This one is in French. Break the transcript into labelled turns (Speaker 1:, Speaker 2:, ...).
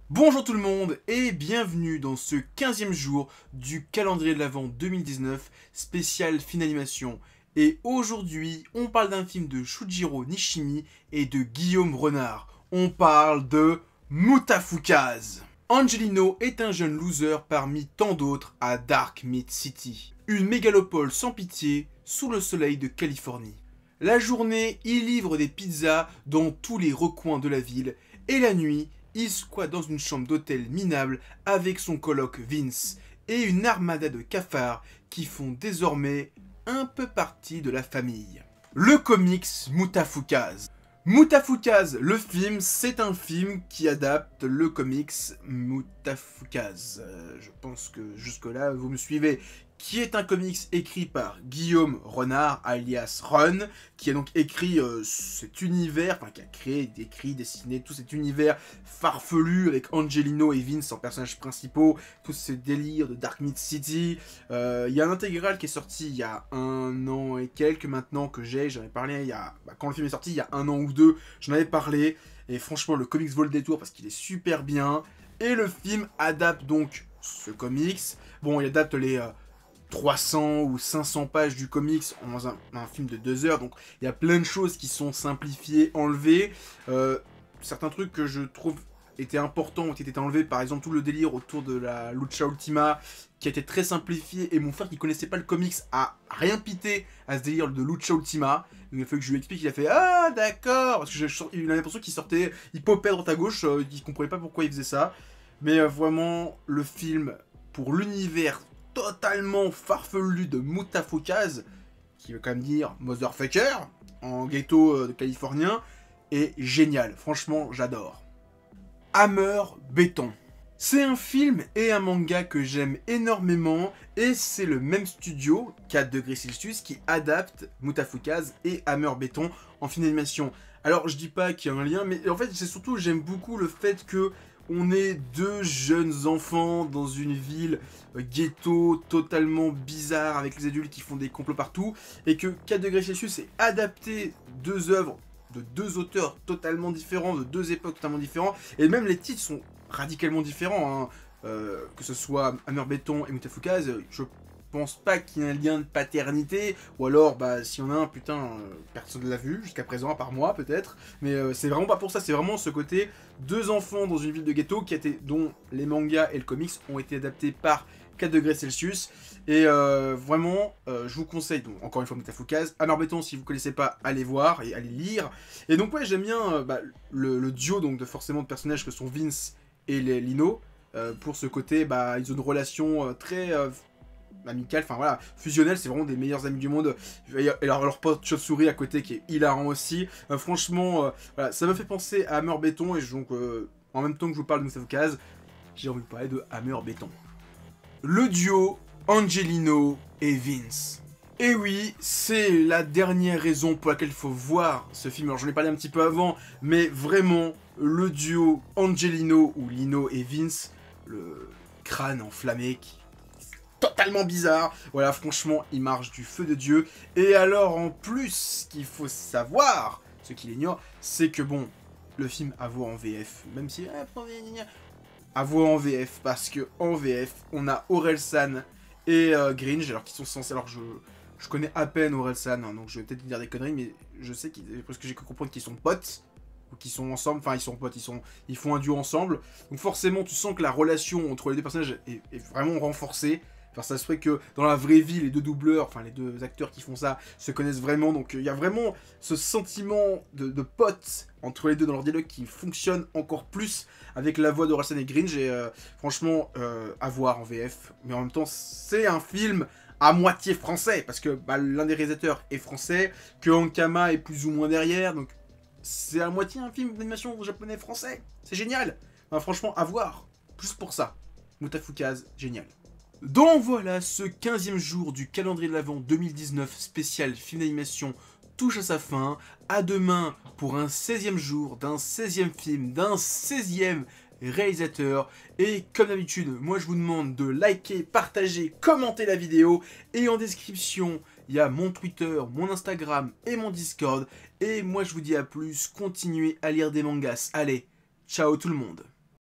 Speaker 1: Bonjour tout le monde et bienvenue dans ce 15e jour du calendrier de l'Avent 2019 spécial film animation. Et aujourd'hui, on parle d'un film de Shujiro Nishimi et de Guillaume Renard. On parle de Mutafukaz. Angelino est un jeune loser parmi tant d'autres à Dark Meat City, une mégalopole sans pitié sous le soleil de Californie. La journée, il livre des pizzas dans tous les recoins de la ville et la nuit, il squatte dans une chambre d'hôtel minable avec son coloc Vince et une armada de cafards qui font désormais un peu partie de la famille. Le comics Mutafukaz. Mutafukaz, le film, c'est un film qui adapte le comics Mutafukaz. Je pense que jusque-là, vous me suivez. Qui est un comics écrit par Guillaume Renard, alias Ron, qui a donc écrit cet univers, enfin qui a créé, écrit, dessiné tout cet univers farfelu avec Angelino et Vince en personnages principaux, tout ce délire de Dark Meat City. Il y a un intégral qui est sorti il y a 1 an et quelques maintenant que j'en ai parlé il y a, quand le film est sorti il y a 1 an ou 2, j'en avais parlé, et franchement le comics vaut le détour parce qu'il est super bien, et le film adapte donc ce comics. Bon, il adapte les 300 ou 500 pages du comics en un film de 2 heures, donc il y a plein de choses qui sont simplifiées, enlevées. Certains trucs que je trouve étaient importants ont été enlevés, par exemple tout le délire autour de la Lucha Ultima qui a été très simplifié, et mon frère qui connaissait pas le comics a rien pité à ce délire de Lucha Ultima. Il a fallu que je lui explique, il a fait ah d'accord, parce que il a l'impression qu'il sortait, il popait à droite à gauche, il comprenait pas pourquoi il faisait ça. Mais vraiment le film, pour l'univers totalement farfelu de Mutafukaz, qui veut quand même dire motherfucker en ghetto californien, est génial. Franchement, j'adore. Hammer Béton. C'est un film et un manga que j'aime énormément, et c'est le même studio, 4°C, qui adapte Mutafukaz et Hammer Béton en film d'animation. Alors, je dis pas qu'il y a un lien, mais en fait, c'est surtout, j'aime beaucoup le fait que on est deux jeunes enfants dans une ville ghetto totalement bizarre avec les adultes qui font des complots partout, et que 4°C est adapté 2 œuvres de 2 auteurs totalement différents, de 2 époques totalement différentes, et même les titres sont radicalement différents, hein. Que ce soit Hammer Béton et Mutafukaz, je pense pas qu'il y ait un lien de paternité, ou alors, s'il y en a un, putain, personne ne l'a vu jusqu'à présent, à part moi, peut-être, mais c'est vraiment pas pour ça, c'est vraiment ce côté, 2 enfants dans une ville de ghetto, dont les mangas et le comics ont été adaptés par 4°C, et vraiment, je vous conseille, donc, encore une fois, Mutafukaz, Hammer Béton, si vous connaissez pas, allez voir, et allez lire, et donc ouais, j'aime bien le duo, donc, forcément de personnages que sont Vince et les Lino, pour ce côté, ils ont une relation très amicale, enfin voilà, fusionnelle, c'est vraiment des meilleurs amis du monde. Et leur pote chauve-souris à côté qui est hilarant aussi. Franchement, voilà, ça me fait penser à Hammer Béton, et donc en même temps que je vous parle de Mutafukaz, j'ai envie de parler de Hammer Béton. Le duo Angelino et Vince. Et oui, c'est la dernière raison pour laquelle il faut voir ce film. Alors j'en ai parlé un petit peu avant, mais vraiment, le duo Angelino ou Lino et Vince, le crâne enflammé qui est totalement bizarre. Voilà, franchement, il marche du feu de Dieu. Et alors, en plus, ce qu'il faut savoir, ce qu'il ignore, c'est que bon, le film à voir en VF, même si à voir en VF, parce que en VF, on a Orelsan et Gringe, alors qu'ils sont censés, alors je connais à peine Orelsan, hein, donc je vais peut-être dire des conneries, mais je sais parce que j'ai cru comprendre qu'ils sont potes, ou qu'ils sont ensemble, enfin ils sont potes, ils font un duo ensemble, donc forcément tu sens que la relation entre les deux personnages est vraiment renforcée. Enfin, ça se fait que dans la vraie vie, les deux doubleurs, enfin les deux acteurs qui font ça, se connaissent vraiment, donc il y a vraiment ce sentiment de potes entre les deux dans leur dialogue qui fonctionne encore plus avec la voix de Orelsan et Gringe, et franchement, à voir en VF, mais en même temps, c'est un film à moitié français, parce que l'un des réalisateurs est français, que Ankama est plus ou moins derrière, donc c'est à moitié un film d'animation japonais-français, c'est génial. Franchement, à voir, plus pour ça. Mutafukaz, génial. Donc voilà, ce 15e jour du calendrier de l'Avent 2019 spécial film d'animation touche à sa fin. À demain pour un 16e jour d'un 16e film, d'un 16e réalisateur. Et comme d'habitude, moi je vous demande de liker, partager, commenter la vidéo. Et en description, il y a mon Twitter, mon Instagram et mon Discord. Et moi je vous dis à plus, continuez à lire des mangas. Allez, ciao tout le monde.